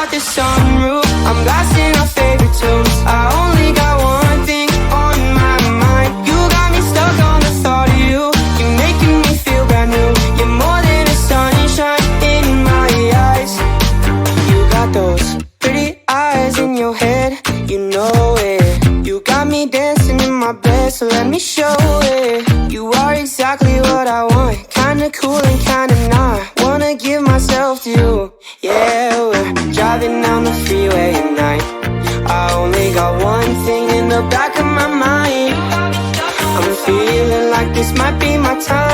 out the sunroof, I'm blasting our favorite tunes. I only got one thing on my mind. You got me stuck on the thought of you. You're making me feel brand new. You're more than a sunshine in my eyes. You got those pretty eyes in your head, you know it. You got me dancing in my bed, so let me show it. You are exactly what I want, kinda cool and kinda not. Wanna give myself to you. Yeah, we're driving down the freeway at night. I only got one thing in the back of my mind. I'm feeling like this might be my time.